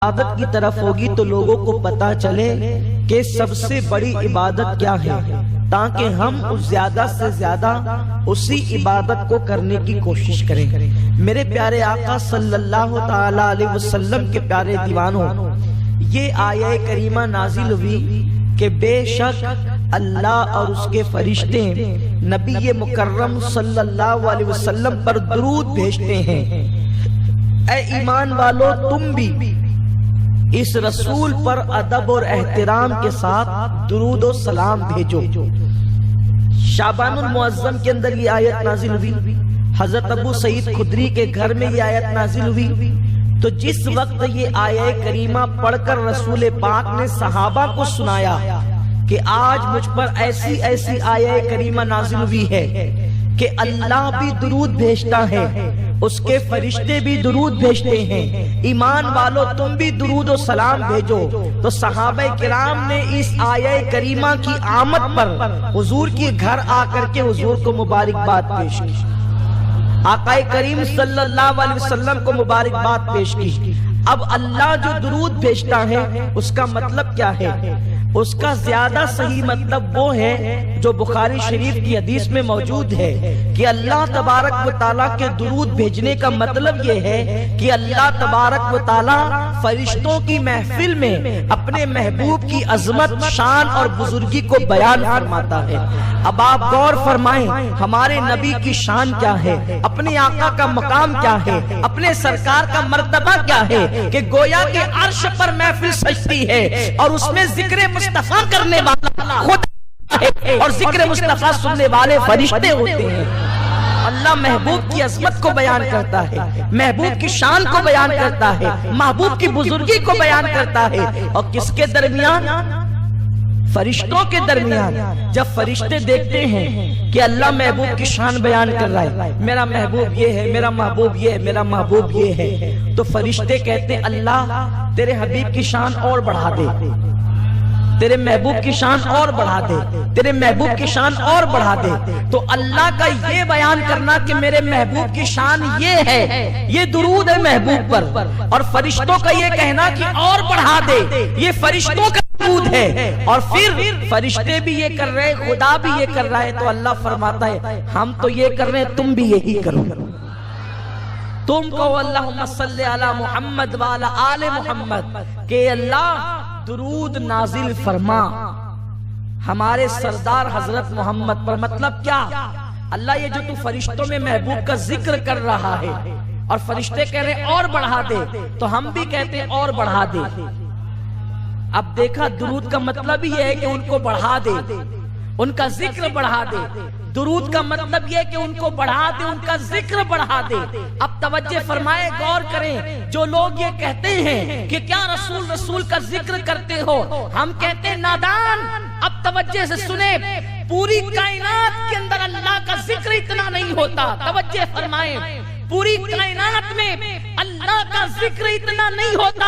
عبادت کی طرف ہوگی تو لوگوں کو پتا چلے کہ سب سے بڑی عبادت کیا ہے، تاکہ ہم زیادہ سے زیادہ اسی عبادت کو کرنے کی کوشش کریں۔ میرے پیارے آقا صلی اللہ تعالی علیہ وسلم کے پیارے دیوانوں، یہ آیہ کریمہ نازل ہوئی کہ بے شک اللہ اور اس کے فرشتے نبی مکرم صلی اللہ علیہ وسلم پر درود بھیجتے ہیں۔ اے ایمان والو، تم بھی اس رسول پر ادب اور احترام کے ساتھ درود و سلام بھیجو۔ شعبان المعظم کے اندر یہ آیت نازل ہوئی، حضرت ابو سعید خدری کے گھر میں یہ آیت نازل ہوئی، تو جس وقت یہ آیہ کریمہ پڑھ کر رسول پاک نے صحابہ کو سنایا کہ آج مجھ پر ایسی ایسی آیہ کریمہ نازل ہوئی ہے کہ اللہ بھی درود بھیجتا ہے، اس کے فرشتے بھی درود بھیجتے ہیں، ایمان والو تم بھی درود و سلام بھیجو۔ تو صحابہ کرام نے اس آیہ کریمہ کی آمد پر حضور کے گھر آ کر کے حضور کو مبارکباد پیش کی، آقا کریم صلی اللہ علیہ وسلم کو مبارکباد پیش کی۔ اب اللہ جو درود بھیجتا ہے اس کا مطلب کیا ہے؟ اس کا زیادہ صحیح مطلب وہ ہے جو بخاری شریف کی حدیث میں موجود ہے کہ اللہ تبارک و تعالیٰ کے درود بھیجنے کا مطلب یہ ہے کہ اللہ تبارک و تعالیٰ فرشتوں کی محفل میں اپنے محبوب کی عظمت، شان اور بزرگی کو بیان فرماتا ہے۔ اب آپ غور فرمائیں ہمارے نبی کی شان کیا ہے، اپنے آقا کا مقام کیا ہے، اپنے سرکار کا مرتبہ کیا ہے کہ گویا کہ عرش پر محفل سجتی ہے اور اس میں ذکر مصطفیٰ کرنے والا خدا ہے اور ذکر مصطفیٰ سننے والے فرشتے ہوتے ہیں۔ اللہ محبوب کی عظمت کو بیان کرتا ہے، محبوب کی شان کو بیان کرتا ہے، محبوب کی بزرگی کو بیان کرتا ہے، اور کس کے درمیان؟ فرشتوں کے درمیان۔ جب فرشتے دیکھتے ہیں کہ اللہ محبوب کی شان بیان کر رہا ہے، میرا محبوب یہ ہے، میرا محبوب یہ ہے، میرا محبوب یہ ہے، تو فرشتے کہتے ہیں اللہ تیرے حبیب کی شان اور بڑھا دے، تیرے محبوب کی شان اور بڑھا دے، تیرے محبوب کی شان اور بڑھا دے۔ تو اللہ کا یہ بیان کرنا کہ میرے محبوب کی شان یہ ہے، یہ درود ہے محبوب پر، اور فرشتوں کا یہ کہنا کہ اور بڑھا دے، یہ فرشتوں کا درود ہے، اور پھر فرشتے بھی یہ کر رہے، خدا بھی یہ کر رہا ہے، تو اللہ فرماتا ہے ہم تو یہ کر رہے ہیں، تم بھی یہی کرو۔ تم کو اللہم صلی علی محمد وعلی آل محمد کہ اللہ درود نازل فرما ہمارے سردار حضرت محمد پر۔ مطلب کیا؟ اللہ یہ جو تو فرشتوں میں محبوب کا ذکر کر رہا ہے اور فرشتے کہہ رہے اور بڑھا دے، تو ہم بھی کہتے ہیں اور بڑھا دے۔ اب دیکھا درود کا مطلب یہ ہے کہ ان کو بڑھا دے، ان کا ذکر بڑھا دے۔ درود کا مطلب یہ کہ ان کو بڑھا دے، ان کا ذکر بڑھا دے۔ اب توجہ فرمائے، غور کریں، جو لوگ یہ کہتے ہیں کہ کیا رسول کا ذکر کرتے ہو، ہم کہتے ہیں نادان۔ اب توجہ سے سنیں، پوری کائنات کے اندر اللہ کا ذکر اتنا نہیں ہوتا۔ توجہ فرمائیں، پوری کائنات میں اللہ کا ذکر اتنا نہیں ہوتا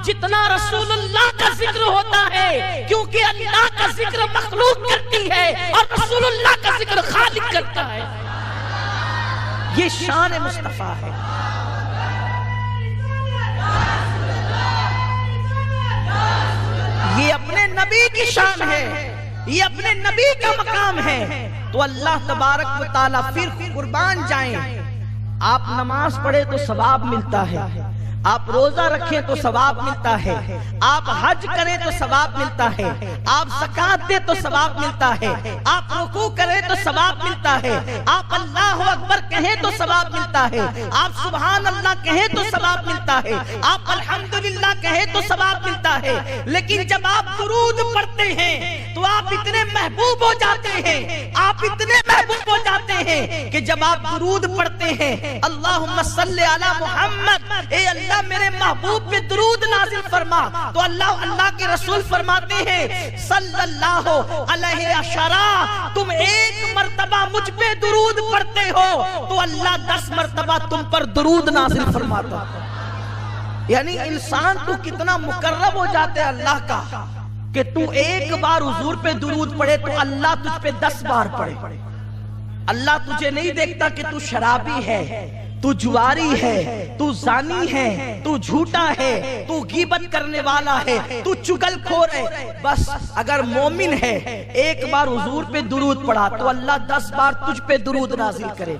جتنا رسول اللہ کا ذکر ہوتا ہے، کیونکہ اللہ کا ذکر مخلوق کرتی ہے اور رسول اللہ کا ذکر خالق کرتا ہے۔ یہ شان مصطفیٰ ہے۔ یہ اپنے نبی کی شان ہے، یہ اپنے نبی کا مقام ہے۔ تو اللہ تبارک و تعالیٰ پھر قربان جائیں، آپ نماز پڑھے تو ثواب ملتا ہے، آپ روزہ رکھیں تو ثواب ملتا ہے، آپ حج کریں تو ثواب ملتا ہے، آپ زکوٰۃ دیں تو ثواب ملتا ہے، آپ رکوع کریں تو ثواب ملتا ہے، آپ اللہ اکبر کہیں تو ثواب ملتا ہے، آپ سبحان اللہ کہیں تو ثواب ملتا ہے، آپ الحمدللہ کہیں تو ثواب ملتا ہے۔ لیکن جب آپ درود پڑھتے ہیں تو آپ اتنے محبوب ہو جاتے ہیں، آپ اتنے محبوب ہو جاتے ہیں کہ جب آپ درود پڑھتے ہیں اللہم صلی علی محمد، اے اللہ میرے محبوب پہ درود نازل فرما، تو اللہ کے رسول فرماتے ہیں صلی اللہ علیہ وسلم، تم ایک مرتبہ مجھ پہ درود پڑھتے ہو تو اللہ 10 مرتبہ تم پر درود نازل فرماتا۔ یعنی انسان تو کتنا مقرب ہو جاتے اللہ کا کہ تو ایک بار حضور پہ درود پڑھے تو اللہ تجھ پہ 10 بار پڑھے۔ اللہ تجھے نہیں دیکھتا کہ تو شرابی ہے، تو جواری ہے، تو زانی ہے، تو جھوٹا ہے، تو غیبت کرنے والا ہے، تو چگل خور ہے. بس اگر مومن ہے ایک بار حضور پہ درود پڑھا تو اللہ 10 بار تجھ پہ درود نازل کرے.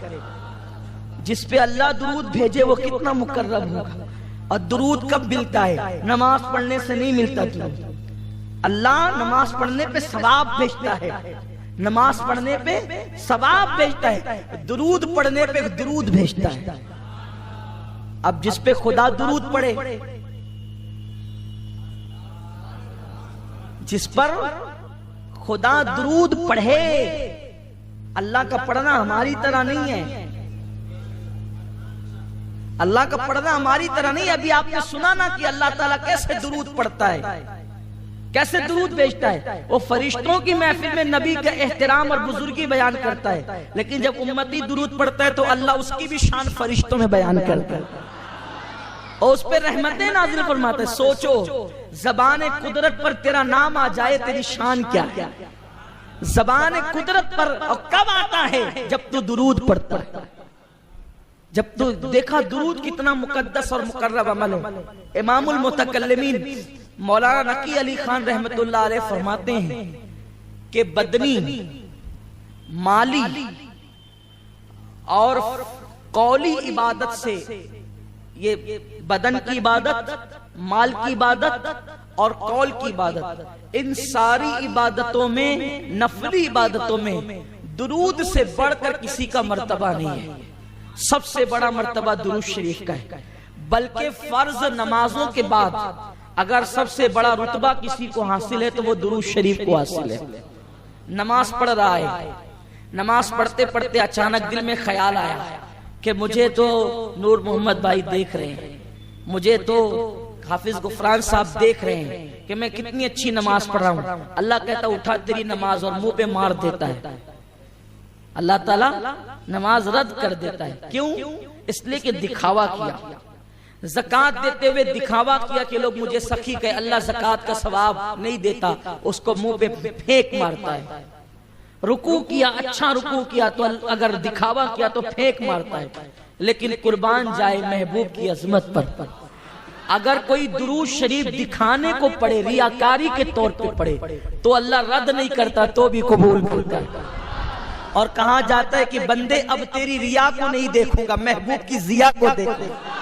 جس پہ اللہ درود بھیجے وہ کتنا مکرم ہوگا. اور درود کب ملتا ہے؟ نماز پڑھنے سے نہیں ملتا درود. اللہ نماز پڑھنے پہ ثواب بھیجتا ہے، نماز پڑھنے پہ ثواب بھیجتا ہے، درود پڑھنے پہ درود بھیجتا ہے. اب جس پہ خدا درود پڑھے، جس پر خدا درود پڑھے، اللہ کا پڑھنا ہماری طرح نہیں ہے، اللہ کا پڑھنا ہماری طرح نہیں. ابھی آپ نے سنا نا کہ اللہ تعالیٰ کیسے درود پڑھتا ہے، کیسے درود بھیجتا ہے. وہ فرشتوں کی محفل میں نبی کا احترام اور بزرگی بیان کرتا ہے، لیکن جب امتی درود پڑھتا ہے تو اللہ اس کی بھی شان فرشتوں میں بیان کرتا ہے اور اس پہ رحمتیں نازل فرماتا ہے. سوچو زبان قدرت پر تیرا نام آ جائے تیری شان کیا ہے. زبان قدرت پر اور کب آتا ہے؟ جب تو درود پڑھتا ہے. جب تو دیکھا درود کتنا مقدس اور مقرب عمل ہے. امام المتکلمین مولانا نقی علی خان رحمت اللہ علیہ فرماتے ہیں کہ بدنی، مالی اور قولی عبادت سے، یہ بدن کی عبادت، مال کی عبادت اور قول کی عبادت، ان ساری عبادتوں میں، نفلی عبادتوں میں درود سے بڑھ کر کسی کا مرتبہ نہیں ہے. سب سے بڑا مرتبہ درود شریف کا ہے. بلکہ فرض نمازوں کے بعد اگر سب سے بڑا رتبہ کسی کو حاصل ہے تو وہ درود شریف کو حاصل ہے. نماز پڑھ رہا ہے، نماز پڑھتے پڑھتے اچانک دل میں خیال آیا کہ مجھے تو نور محمد بھائی دیکھ رہے ہیں، مجھے تو حافظ غفران صاحب دیکھ رہے ہیں کہ میں کتنی اچھی نماز پڑھ رہا ہوں. اللہ کہتا اٹھا تیری نماز، اور منہ پہ مار دیتا ہے. اللہ تعالیٰ نماز رد کر دیتا ہے. کیوں؟ اس لیے کہ دکھاوا کیا. زکات دیتے ہوئے دکھاوا کیا کہ لوگ مجھے سخی کہے. اللہ زکات کا ثواب نہیں دیتا، اس کو منہ پہ پھینک مارتا ہے. رکوع کیا، اچھا رکوع کیا تو اگر دکھاوا کیا تو پھینک مارتا ہے. لیکن قربان جائے محبوب کی عظمت پر، اگر کوئی درود شریف دکھانے کو پڑھے، ریاکاری کے طور پہ پڑھے، تو اللہ رد نہیں کرتا تو بھی قبول کرتا ہے. اور کہا جاتا ہے کہ بندے اب تیری ریا کو نہیں دیکھوں گا، محبوب کی ضیا کو دیکھوں گا.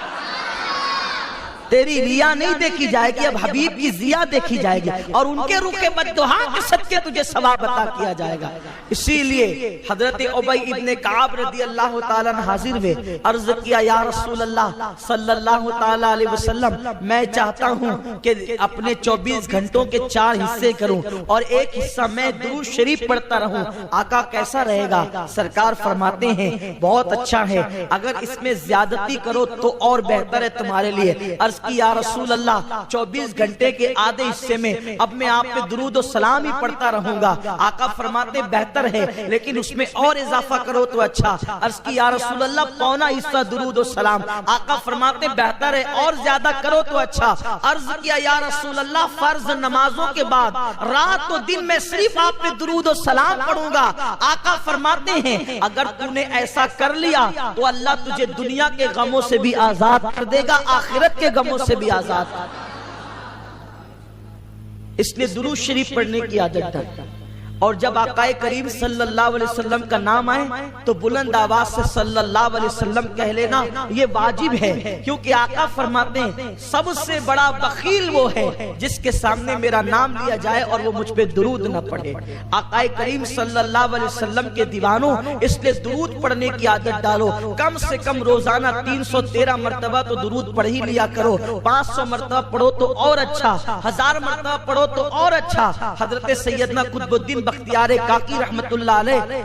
تیری ریا نہیں دیکھی جائے گی، اب حبیب کی ضیا دیکھی جائے گی، اور ان کے روح کے بددعا کے صدقے تجھے ثواب عطا کیا جائے گا. اسی لیے حضرت ابی ابن کعب رضی اللہ تعالیٰ عنہ حاضر ہوئے، عرض کیا یا رسول اللہ صلی اللہ تعالیٰ علیہ وسلم، میں چاہتا ہوں کہ اپنے 24 گھنٹوں کے 4 حصے کروں اور ایک حصہ میں درود شریف پڑھتا رہوں. آقا کیسا رہے گا؟ سرکار فرماتے ہیں بہت اچھا ہے، اگر اس میں زیادتی کرو تو اور بہتر ہے تمہارے لیے. عرض کی یا رسول اللہ 24 گھنٹے کے آدھے حصے میں اب میں آپ پہ درود و سلام ہی پڑھتا رہوں گا. آقا فرماتے بہتر ہے لیکن اس میں اور اضافہ کرو تو اچھا. عرض کی یا رسول اللہ پونا حصہ درود و سلام. آقا فرماتے بہتر ہے اور زیادہ کرو تو اچھا. عرض کیا یا رسول اللہ فرض نمازوں کے بعد رات و دن میں صرف آپ پہ درود و سلام پڑھوں گا. آقا فرماتے ہیں اگر تو نے ایسا کر لیا تو اللہ تجھے دنیا کے غموں سے بھی آزاد کر دے گا، آخرت کے غموں سے بھی آزاد. اس لیے درود شریف پڑھنے کی عادت ہے. اور جب آقا کریم صلی اللہ علیہ وسلم کا نام آئے تو بلند آواز سے صلی اللہ علیہ وسلم کہہ لینا یہ واجب ہے، کیونکہ آقا فرماتے ہیں سب سے بڑا بخیل وہ ہے جس کے سامنے میرا نام لیا جائے اور وہ مجھ پہ درود نہ پڑھے. آقا کریم صلی اللہ علیہ وسلم کے دیوانوں، اس لیے درود پڑھنے کی عادت ڈالو. کم سے کم روزانہ 313 مرتبہ تو درود پڑھ ہی لیا کرو. 500 مرتبہ پڑھو تو اور اچھا، 1000 مرتبہ پڑھو تو اور اچھا. حضرت سیدنا قطب الدین بختیار کاکی رحمت اللہ علیہ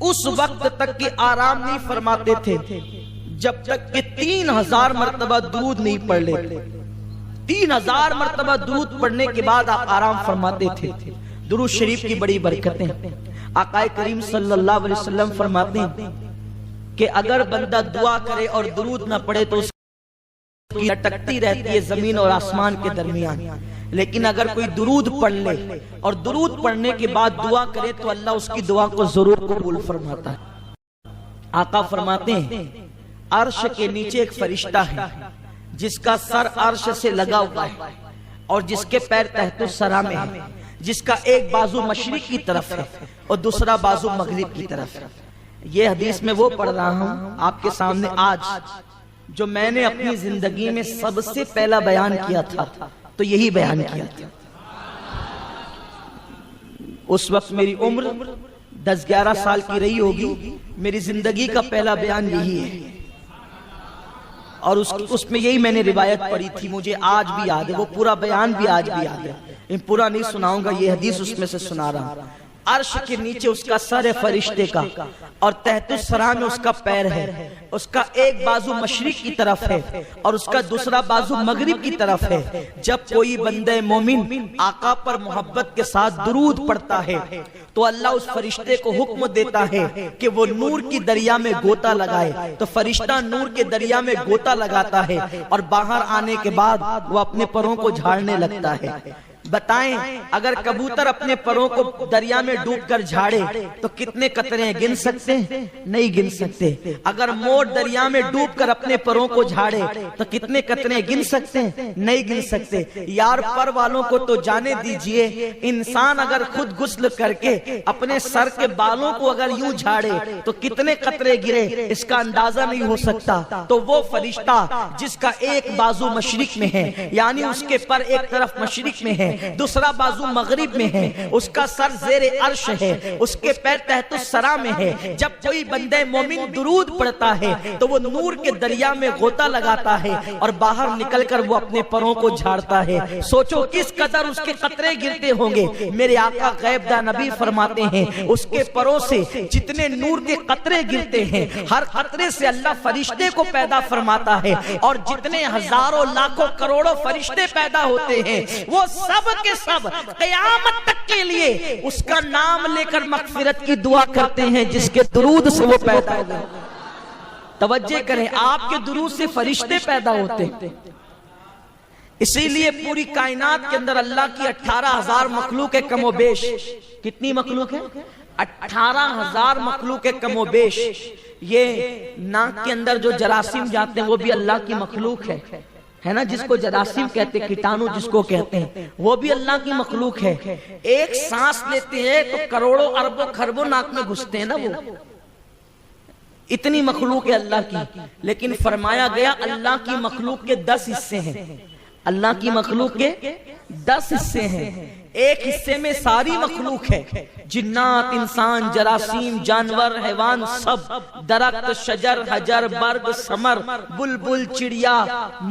اس وقت تک کہ آرام نہیں فرماتے تھے جب تک کہ 3000 مرتبہ درود نہیں پڑھ لیتے. 3000 مرتبہ درود پڑھنے کے بعد آپ آرام فرماتے تھے. درود شریف کی بڑی برکتیں. آقا کریم صلی اللہ علیہ وسلم فرماتے ہیں کہ اگر بندہ دعا کرے اور درود نہ پڑھے تو اس کی لٹکتی رہتی ہے زمین اور آسمان کے درمیان، لیکن اگر کوئی درود پڑھ لے اور درود پڑھنے کے بعد دعا کرے تو اللہ اس کی دعا کو ضرور قبول فرماتا ہے. آقا فرماتے ہیں عرش کے نیچے ایک فرشتہ ہے جس کا سر عرش سے لگا ہوا ہے اور جس کے پیر تحت الثری میں ہے، جس کا ایک بازو مشرق کی طرف ہے اور دوسرا بازو مغرب کی طرف ہے۔ یہ حدیث میں وہ پڑھ رہا ہوں آپ کے سامنے آج، جو میں نے اپنی زندگی میں سب سے پہلا بیان کیا تھا تو یہی بیان کیا تھا۔ اس وقت میری عمر 10-11 سال کی رہی ہوگی، میری زندگی کا پہلا بیان یہی ہے، اور اس میں یہی میں نے روایت پڑھی تھی، مجھے آج بھی یاد ہے، وہ پورا بیان بھی آج بھی یاد ہے، پورا نہیں سناؤں گا، یہ حدیث اس میں سے سنا رہا ہوں۔ عرش کے نیچے اس کا سر ہے فرشتے کا، اور تحت الثری میں اس کا پیر ہے، اس کا ایک بازو مشرق کی طرف ہے اور اس کا دوسرا بازو مغرب کی طرف ہے۔ جب کوئی بندہ مومن آقا پر محبت کے ساتھ درود پڑھتا ہے تو اللہ اس فرشتے کو حکم دیتا ہے کہ وہ نور کی دریا میں غوطہ لگائے، تو فرشتہ نور کے دریا میں غوطہ لگاتا ہے اور باہر آنے کے بعد وہ اپنے پروں کو جھاڑنے لگتا ہے۔ بتائیں اگر کبوتر اپنے پروں کو دریا میں ڈوب کر جھاڑے تو کتنے قطرے گن سکتے ہیں؟ نہیں گن سکتے۔ اگر مور دریا میں ڈوب کر اپنے پروں کو جھاڑے تو کتنے قطرے گن سکتے ہیں؟ نہیں گن سکتے۔ یار پر والوں کو تو جانے دیجئے، انسان اگر خود غسل کر کے اپنے سر کے بالوں کو اگر یوں جھاڑے تو کتنے قطرے گرے اس کا اندازہ نہیں ہو سکتا۔ تو وہ فرشتہ جس کا ایک بازو مشرق میں ہے، یعنی اس کے پر ایک طرف مشرق میں ہے، دوسرا بازو مغرب میں ہے، اس کا سر زیر عرش ہے، اس کے پیر تحت الثری میں ہے۔ جب کوئی بندہ مومن درود پڑھتا ہے تو وہ نور کے دریا میں غوطہ لگاتا ہے اور باہر نکل کر وہ اپنے پروں کو جھاڑتا ہے۔ سوچو کس قدر اس کے قطرے گرتے ہوں گے۔ میرے آقا غیب داں نبی فرماتے ہیں اس کے پروں سے جتنے نور کے قطرے گرتے ہیں، ہر قطرے سے اللہ فرشتے کو پیدا فرماتا ہے، اور جتنے ہزاروں لاکھوں کروڑوں فرشتے پیدا ہوتے ہیں وہ سب کے سب قیامت تک کے لیے اس کا نام لے کر مغفرت کی دعا کرتے ہیں جس کے درود سے وہ پیدا ہوئے۔ توجہ کریں، آپ کے درود سے فرشتے پیدا ہوتے ہیں۔ اسی لیے پوری کائنات کے اندر اللہ کی 18,000 مخلوق ہے کم و بیش۔ کتنی مخلوق ہے؟ 18,000 مخلوق ہے کم و بیش۔ یہ ناک کے اندر جو جراثیم جاتے ہیں وہ بھی اللہ کی مخلوق ہے نا، جس کو جراثیم کہتے ہیں، کیٹانو جس کو کہتے ہیں، وہ بھی اللہ کی مخلوق ہے۔ ایک سانس لیتے ہیں تو کروڑوں اربوں خربوں ناک میں گھستے ہیں نا، وہ اتنی مخلوق ہے اللہ کی۔ لیکن فرمایا گیا اللہ کی مخلوق کے 10 حصے ہیں، اللہ کی مخلوق کے 10 حصے ہیں، ایک حصے میں ساری مخلوق ہے، جنات، انسان، جراثیم، جانور، حیوان، سب، درخت، شجر، حجر، برگ، ثمر، بلبل، چڑیا،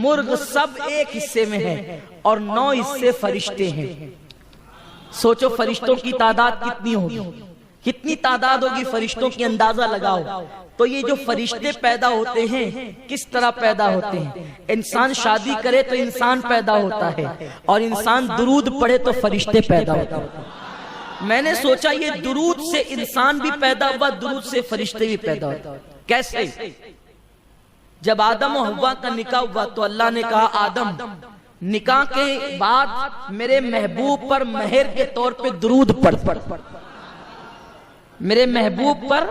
مرغ، سب ایک حصے میں ہیں، اور 9 حصے فرشتے ہیں۔ سوچو فرشتوں کی تعداد کتنی ہوگی، کتنی تعداد ہوگی فرشتوں کی، اندازہ لگاؤ۔ تو یہ جو فرشتے پیدا ہوتے ہیں کس طرح پیدا ہوتے ہیں؟ انسان شادی کرے تو انسان پیدا ہوتا ہے، اور انسان درود پڑھے تو فرشتے پیدا ہوتے ہیں۔ میں نے سوچا یہ درود سے انسان بھی پیدا ہوا، درود سے فرشتے بھی پیدا ہوتے۔ کیسے؟ جب آدم و حوا کا نکاح ہوا تو اللہ نے کہا آدم نکاح کے بعد میرے محبوب پر مہر کے طور پہ درود پڑھ، میرے محبوب پر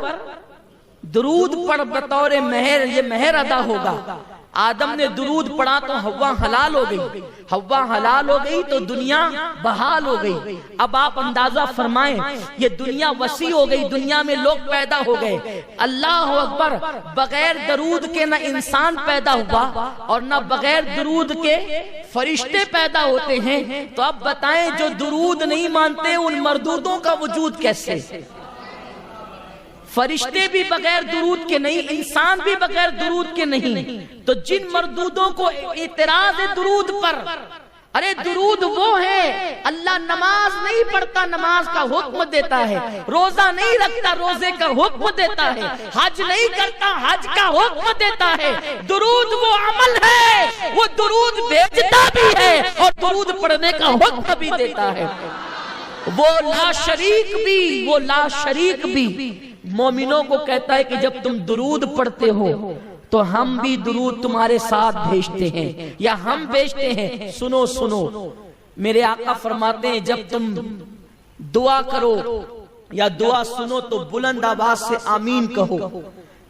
درود پڑھ بطور مہر، یہ مہر ادا ہوگا۔ آدم نے درود پڑھا تو حوا حلال ہو گئی، حوا حلال ہو گئی تو دنیا بحال ہو گئی۔ اب آپ اندازہ فرمائیں یہ دنیا وسیع ہو گئی، دنیا میں لوگ پیدا ہو گئے۔ اللہ اکبر، بغیر درود کے نہ انسان پیدا ہوا اور نہ بغیر درود کے فرشتے پیدا ہوتے ہیں۔ تو اب بتائیں جو درود نہیں مانتے ان مردودوں کا وجود کیسے؟ فرشتے بھی بغیر درود کے نہیں، انسان بھی بغیر درود کے نہیں۔ تو جن مردودوں کو اعتراض درود پر، ارے درود وہ ہے، اللہ نماز نہیں پڑھتا نماز کا حکم دیتا ہے، روزہ نہیں رکھتا روزے کا حکم دیتا ہے، حج نہیں کرتا حج کا حکم دیتا ہے۔ درود وہ عمل ہے، وہ درود بھیجتا بھی ہے اور درود پڑھنے کا حکم بھی دیتا ہے۔ وہ لا شریک بھی، وہ لا شریک بھی مومنوں کو کہتا ہے کہ جب تم درود پڑھتے ہو تو ہم بھی درود تمہارے ساتھ بھیجتے ہیں، یا ہم بھیجتے ہیں۔ سنو سنو، میرے آقا فرماتے ہیں جب تم دعا کرو یا دعا سنو تو بلند آواز سے آمین کہو۔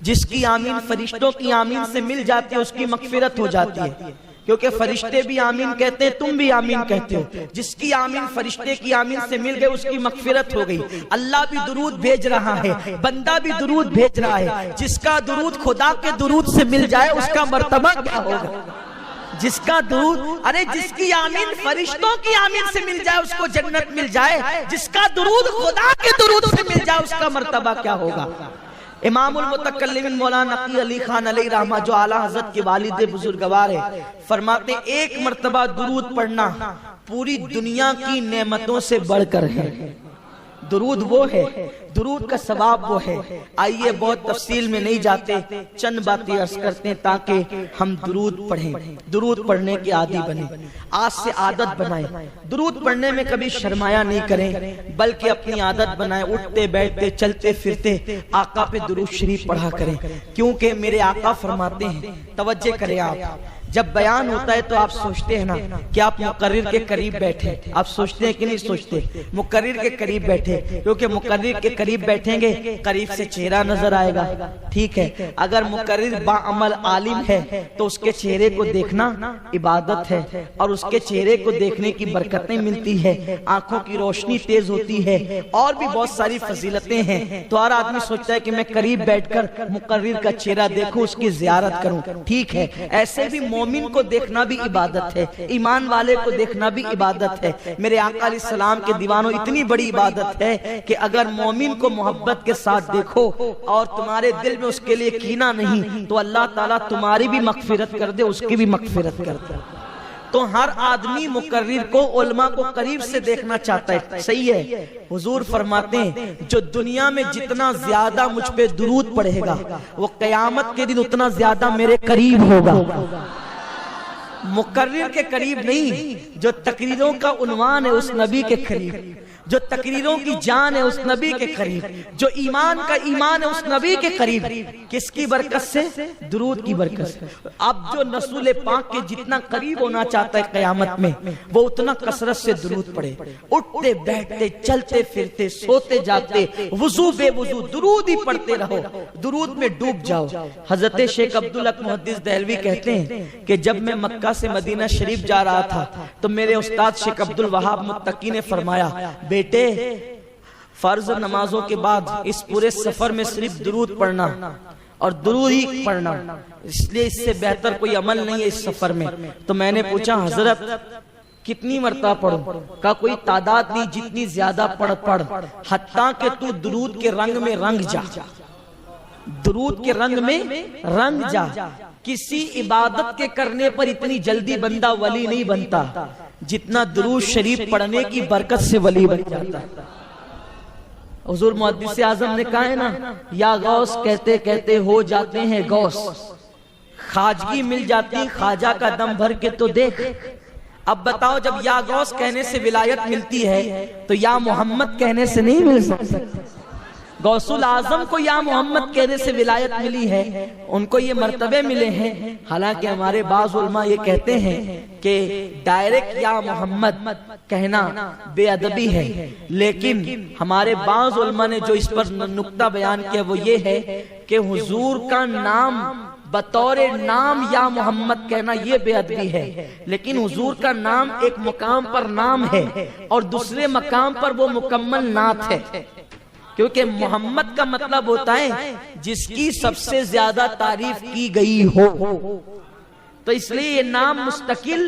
جس کی آمین فرشتوں کی آمین سے مل جاتی ہے اس کی مغفرت ہو جاتی ہے، کیونکہ فرشتے بھی آمین کہتے ہیں، تم بھی آمین کہتے ہو۔ جس کی آمین فرشتے کی آمین سے مل گئے اس کی مغفرت ہو گئی۔ اللہ بھی درود بھیج رہا ہے، بندہ بھی درود بھیج رہا ہے۔ جس کا درود خدا کے درود سے مل جائے اس کا مرتبہ کیا ہوگا؟ جس کا درود، ارے جس کی آمین فرشتوں کی آمین سے مل جائے اس کو جنت مل جائے، جس کا درود خدا کے درود سے مل جائے اس کا مرتبہ کیا ہوگا؟ امام المتکلمین مولانا نقی علی خان علیہ رحمہ جو اعلیٰ حضرت کے والد بزرگوار ہے، فرماتے ہیں ایک مرتبہ درود پڑھنا پوری دنیا کی نعمتوں سے بڑھ کر ہے۔ درود وہ ہے، درود کا ثواب وہ ہے۔ آئیے بہت تفصیل میں نہیں جاتے، چند باتیں عرض کرتے ہیں تاکہ ہم درود پڑھیں، درود پڑھنے کے عادی بنیں، آج سے عادت بنائیں۔ درود پڑھنے میں کبھی شرمایا نہیں کریں بلکہ اپنی عادت بنائیں، اٹھتے بیٹھتے چلتے پھرتے آقا پہ درود شریف پڑھا کریں، کیونکہ میرے آقا فرماتے ہیں، توجہ کریں آپ، جب بیان ہوتا ہے تو آپ سوچتے ہیں نا کہ آپ مقرر کے قریب بیٹھے، آپ سوچتے ہیں کہ نہیں سوچتے؟ مقرر کے قریب بیٹھے، کیونکہ مقرر کے قریب بیٹھیں گے قریب سے چہرہ نظر آئے گا، ٹھیک ہے؟ اگر مقرر باعمل عالم ہے تو اس کے چہرے کو دیکھنا عبادت ہے، اور اس کے چہرے کو دیکھنے کی برکتیں ملتی ہے، آنکھوں کی روشنی تیز ہوتی ہے، اور بھی بہت ساری فضیلتیں ہیں۔ تو ہر آدمی سوچتا ہے کہ میں قریب بیٹھ کر مقرر کا چہرہ دیکھوں، اس کی زیارت کروں، ٹھیک ہے؟ ایسے بھی مومن کو دیکھنا بھی عبادت ہے، ایمان والے کو دیکھنا بھی عبادت ہے۔ میرے آقا علیہ السلام کے دیوانوں اتنی بڑی عبادت ہے کہ اگر مومن کو محبت کے ساتھ دیکھو اور تمہارے دل میں اس کے لیے کینہ نہیں تو اللہ تعالیٰ تمہاری بھی مغفرت کر دے، اس کی بھی مغفرت کر دے۔ تو ہر آدمی مقرر کو، علماء کو قریب سے دیکھنا چاہتا ہے، صحیح ہے؟ حضور فرماتے ہیں جو دنیا میں جتنا زیادہ مجھ پہ درود پڑھے گا وہ قیامت کے دن اتنا زیادہ میرے قریب ہوگا۔ مقرر کے قریب نہیں، جو تقریروں کا عنوان ہے اس نبی کے قریب، جو تقریروں کی جان ہے اس نبی کے قریب، جو ایمان کا ایمان ہے اس نبی کے قریب۔ کس کی برکت سے؟ درود کی برکت سے۔ اب جو رسول پاک کے جتنا قریب ہونا چاہتا ہے قیامت میں وہ اتنا کثرت سے درود پڑھے، اٹھتے بیٹھتے چلتے پھرتے سوتے جاگتے وضو بے وضو درود ہی پڑھتے رہو، درود میں ڈوب جاؤ۔ حضرت شیخ عبدالحق محدث دہلوی کہتے ہیں کہ جب میں مکہ سے مدینہ شریف جا رہا تھا تو میرے استاد شیخ عبدالوہاب متقی نے فرمایا، بیٹے فرض نمازوں کے بعد اس پورے سفر میں صرف درود پڑھنا اور درود ہی پڑھنا، اس لیے اس سے بہتر کوئی عمل نہیں ہے اس سفر میں۔ تو میں نے پوچھا حضرت کتنی مرتبہ پڑھوں؟ کہا کوئی تعداد نہیں، جتنی زیادہ پڑھ، حتیٰ کہ تو درود کے رنگ میں رنگ جا، درود کے رنگ میں رنگ جا۔ کسی عبادت کے کرنے پر اتنی جلدی بندہ ولی نہیں بنتا جتنا درود شریف پڑھنے کی برکت سے ولی بن جاتا ہے۔ حضور محدث اعظم نے کہا ہے نا، یا غوث کہتے کہتے ہو جاتے ہیں غوث، خواجگی مل جاتی خواجہ کا دم بھر کے تو دیکھ۔ اب بتاؤ جب یا غوث کہنے سے ولایت ملتی ہے تو یا محمد کہنے سے نہیں مل سکتی۔ غوث العظم کو یا محمد کہنے سے ولایت ملی ہے، ان کو یہ مرتبے ملے ہیں۔ حالانکہ ہمارے بعض علماء یہ کہتے ہیں کہ ڈائریکٹ یا محمد کہنا بے ادبی ہے، لیکن ہمارے بعض علماء نے جو اس پر نقطہ بیان کیا وہ یہ ہے کہ حضور کا نام بطور نام یا محمد کہنا یہ بے ادبی ہے، لیکن حضور کا نام ایک مقام پر نام ہے اور دوسرے مقام پر وہ مکمل نعت ہے، کیونکہ محمد کا مطلب ہوتا ہے جس کی سب سے زیادہ تعریف کی گئی ہو، تو اس لیے یہ نام مستقل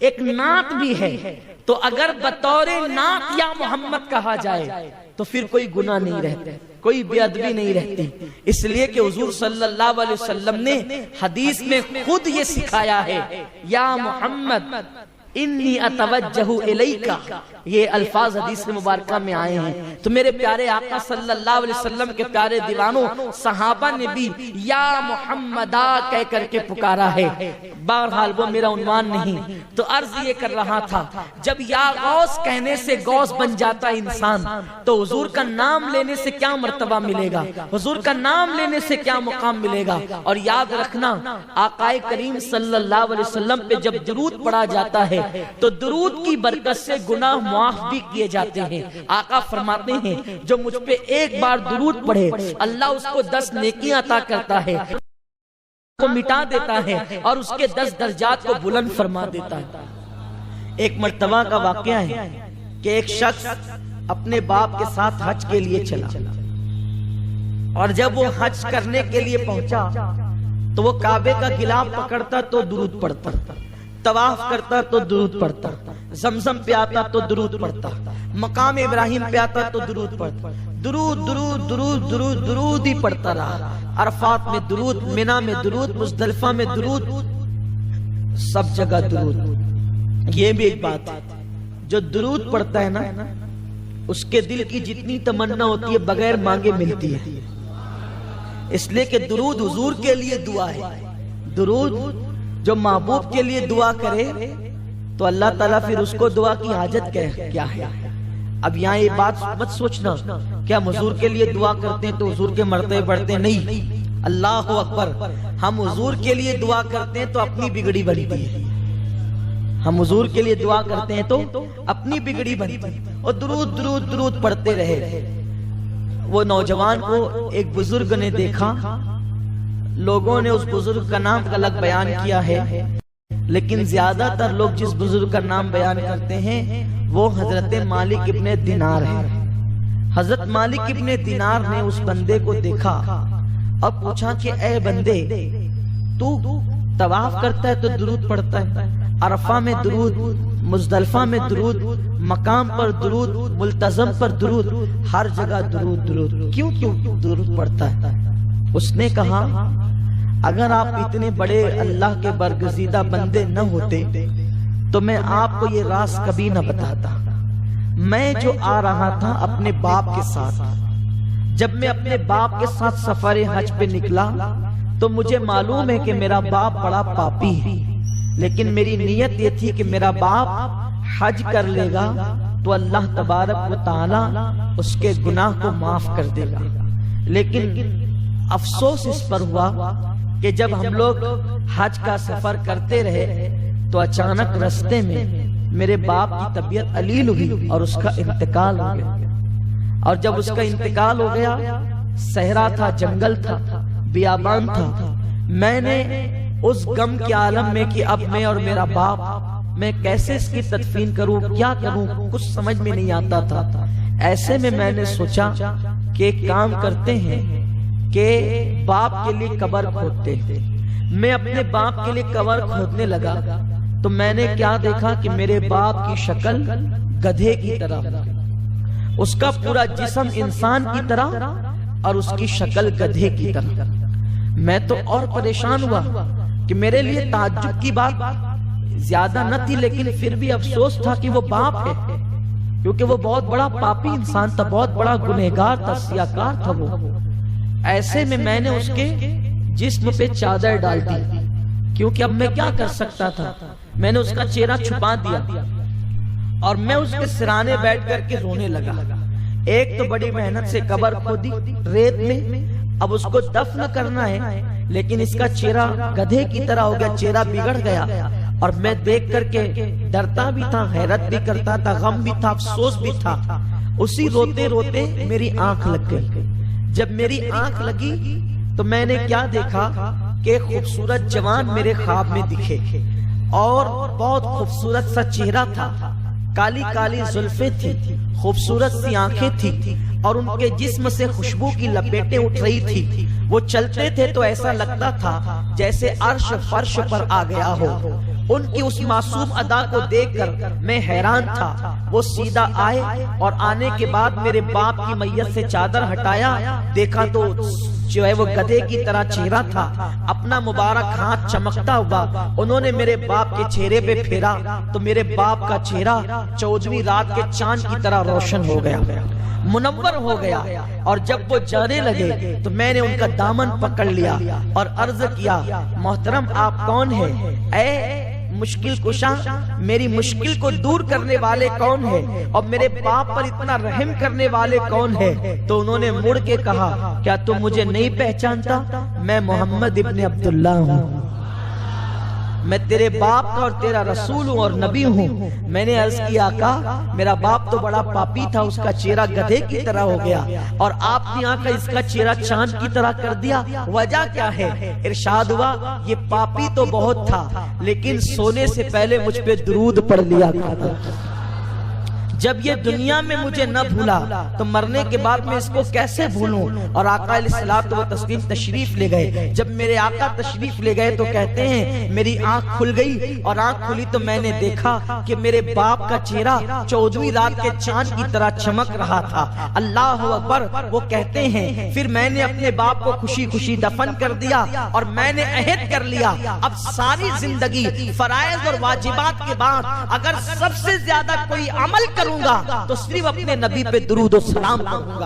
ایک نعت بھی ہے۔ تو اگر بطور نعت یا محمد کہا جائے تو پھر کوئی گناہ نہیں رہتا، کوئی بے ادبی نہیں رہتی، اس لیے کہ حضور صلی اللہ علیہ وسلم نے حدیث میں خود یہ سکھایا ہے، یا محمد انی اتوجہ الیکا، یہ الفاظ حدیث مبارکہ میں آئے ہیں۔ تو میرے پیارے آقا صلی اللہ علیہ وسلم کے پیارے دیوانوں، صحابہ نے بھی یا محمدہ کہہ کر کے پکارا ہے۔ بہرحال وہ میرا عنوان نہیں، تو عرض یہ کر رہا تھا جب یا غوث کہنے سے غوث بن جاتا انسان تو حضور کا نام لینے سے کیا مرتبہ ملے گا، حضور کا نام لینے سے کیا مقام ملے گا۔ اور یاد رکھنا آقا کریم صلی اللہ علیہ وسلم پہ جب درود پڑھا جاتا ہے تو درود کی برکت سے گناہ معاف بھی کیے جاتے ہیں۔ آقا فرماتے ہیں جو مجھ پہ ایک بار درود پڑھے اللہ اس کو 10 نیکیاں عطا کرتا ہے، کو مٹا دیتا ہے اور اس کے 10 درجات کو بلند فرما دیتا ہے۔ ایک مرتبہ کا واقعہ ہے کہ ایک شخص اپنے باپ کے ساتھ حج کے لیے چلا، اور جب وہ حج کرنے کے لیے پہنچا تو وہ کعبے کا غلاف پکڑتا تو درود پڑھتا، طواف کرتا تو درود پڑھتا، زمزم پہ آتا تو درود پڑھتا، مقام ابراہیم پہ آتا تو درود پڑھتا، درود درود درود درود درود ہی پڑھتا رہا۔ عرفات میں درود، منی میں درود، مزدلفہ میں درود، سب جگہ درود۔ یہ بھی ایک بات ہے، جو درود پڑھتا ہے نا اس کے دل کی جتنی تمنا ہوتی ہے بغیر مانگے ملتی ہے، اس لیے کہ درود حضور کے لیے دعا ہے۔ درود جو محبوب کے لیے دعا کرے تو اللہ تعالیٰ پھر اس کو دعا کی حاجت کیا ہے۔ اب یہاں یہ بات مت سوچنا کہ ہم حضور کے لیے دعا کرتے ہیں تو حضور کے مرتبے بڑھتے ہیں، نہیں، اللہ اکبر، ہم حضور کے لیے دعا کرتے ہیں تو اپنی بگڑی بنتی ہے، ہم حضور کے لیے دعا کرتے ہیں تو اپنی بگڑی بنتی ہے، اور درود درود درود پڑھتے رہے۔ وہ نوجوان کو ایک بزرگ نے دیکھا، لوگوں نے اس بزرگ کا نام غلط بیان کیا ہے، لیکن زیادہ تر لوگ جس بزرگ کا نام بیان کرتے ہیں وہ حضرت مالک ابن دینار ہے۔ حضرت مالک ابن دینار نے اس بندے کو دیکھا اور پوچھا کہ اے بندے، تو طواف کرتا ہے تو درود پڑھتا ہے، عرفہ میں درود، مزدلفہ میں درود، مقام پر درود، ملتزم پر درود، ہر جگہ درود درود، کیوں درود پڑھتا ہے؟ اس نے کہا اگر آپ اتنے بڑے اللہ کے برگزیدہ بندے نہ ہوتے تو میں آپ کو یہ راز کبھی نہ بتاتا۔ میں جو آ رہا تھا اپنے باپ کے ساتھ، جب میں اپنے باپ کے ساتھ سفر حج پہ نکلا تو مجھے معلوم ہے کہ میرا باپ بڑا پاپی ہے، لیکن میری نیت یہ تھی کہ میرا باپ حج کر لے گا تو اللہ تبارک و تعالی اس کے گناہ کو معاف کر دے گا۔ لیکن افسوس اس پر ہوا کہ جب ہم لوگ حج کا سفر کرتے رہے تو اچانک رستے میں میرے باپ کی طبیعت علیل ہوئی اور اس کا انتقال ہو گیا، اور جب اس کا انتقال ہو گیا، صحرا تھا، جنگل تھا، بیابان تھا، میں نے اس غم کے عالم میں کہ اب میں اور میرا باپ، میں کیسے اس کی تدفین کروں، کیا کروں، کچھ سمجھ میں نہیں آتا تھا۔ ایسے میں نے سوچا کہ ایک کام کرتے ہیں کہ باپ کے لیے قبر کھودتے ہیں۔ میں اپنے باپ کے لیے قبر کھودنے لگا تو میں نے کیا دیکھا کہ میرے باپ کی شکل گدھے کی طرح، اس کا پورا جسم انسان کی طرح اور اس کی شکل گدھے کی طرح۔ میں تو اور پریشان ہوا کہ میرے لیے تعجب کی بات زیادہ نہ تھی، لیکن پھر بھی افسوس تھا کہ وہ باپ ہے، کیونکہ وہ بہت بڑا پاپی انسان تھا، بہت بڑا گنہگار تھا، سیاکار تھا وہ۔ ایسے میں نے اس کے جسم پہ چادر ڈال دی، کیونکہ اب میں کیا کر سکتا تھا، میں نے اس کا چہرہ چھپا دیا اور میں اس کے سرانے بیٹھ کر کے رونے لگا۔ ایک تو بڑی محنت سے قبر کھودی ریت میں، اب اس کو دفن کرنا ہے، لیکن اس کا چہرہ گدھے کی طرح ہو گیا، چہرہ بگڑ گیا، اور میں دیکھ کر کے ڈرتا بھی تھا، حیرت بھی کرتا تھا، غم بھی تھا، افسوس بھی تھا۔ اسی روتے روتے میری آنکھ لگ گئی۔ جب میری آنکھ لگی تو میں نے کیا دیکھا کہ ایک خوبصورت جوان میرے خواب میں دکھے، اور بہت خوبصورت سا چہرہ تھا، کالی کالی زلفیں تھی، خوبصورت سی آنکھیں تھی، اور ان کے جسم سے خوشبو کی لپیٹیں اٹھ رہی تھی۔ وہ چلتے تھے تو ایسا لگتا تھا جیسے عرش فرش پر آ گیا ہو۔ ان کی اس معصوم ادا کو دیکھ کر میں حیران تھا۔ وہ سیدھا آئے اور آنے کے بعد میرے باپ کی میت سے چادر ہٹایا، دیکھا تو جو ہے وہ گدھے کی طرح چہرہ تھا، اپنا مبارک ہاتھ چمکتا ہوا انہوں نے میرے باپ کے چہرے پہ پھیرا تو میرے باپ کا چہرہ 14ویں رات کے چاند کی طرح روشن ہو گیا، منور ہو گیا۔ اور جب وہ جانے لگے تو میں نے ان کا دامن پکڑ لیا اور عرض کیا، محترم آپ کون ہیں؟ اے مشکل کشا، میری مشکل کو دور کرنے والے کون ہیں، اور میرے باپ پر اتنا رحم کرنے والے کون ہیں؟ تو انہوں نے مڑ کے کہا، کیا تم مجھے نہیں پہچانتا؟ میں محمد ابن عبداللہ ہوں۔ میں تیرے باپ کا اور تیرا رسول ہوں اور نبی ہوں۔ میں نے عرض کیا آقا میرا باپ تو بڑا پاپی تھا، اس کا چہرہ گدھے کی طرح ہو گیا، اور آپ نے آ کر اس کا چہرہ چاند کی طرح کر دیا، وجہ کیا ہے؟ ارشاد ہوا یہ پاپی تو بہت تھا لیکن سونے سے پہلے مجھ پہ درود پڑھ لیا کرتا تھا۔ جب یہ دنیا میں مجھے نہ بھولا تو مرنے کے بعد میں اس کو کیسے بھولوں؟ اور آقا علیہ الصلوۃ والتسلیم تشریف لے گئے۔ جب میرے آقا تشریف لے گئے تو کہتے ہیں میری آنکھ کھل گئی، اور آنکھ کھلی تو میں نے دیکھا کہ میرے باپ کا چہرہ 14ویں رات کے چاند کی طرح چمک رہا تھا۔ اللہ اکبر۔ وہ کہتے ہیں پھر میں نے اپنے باپ کو خوشی خوشی دفن کر دیا، اور میں نے عہد کر لیا اب ساری زندگی فرائض اور واجبات کے بعد اگر سب سے زیادہ کوئی عمل کروں گا تو صرف اپنے نبی پہ درود و سلام کروں گا۔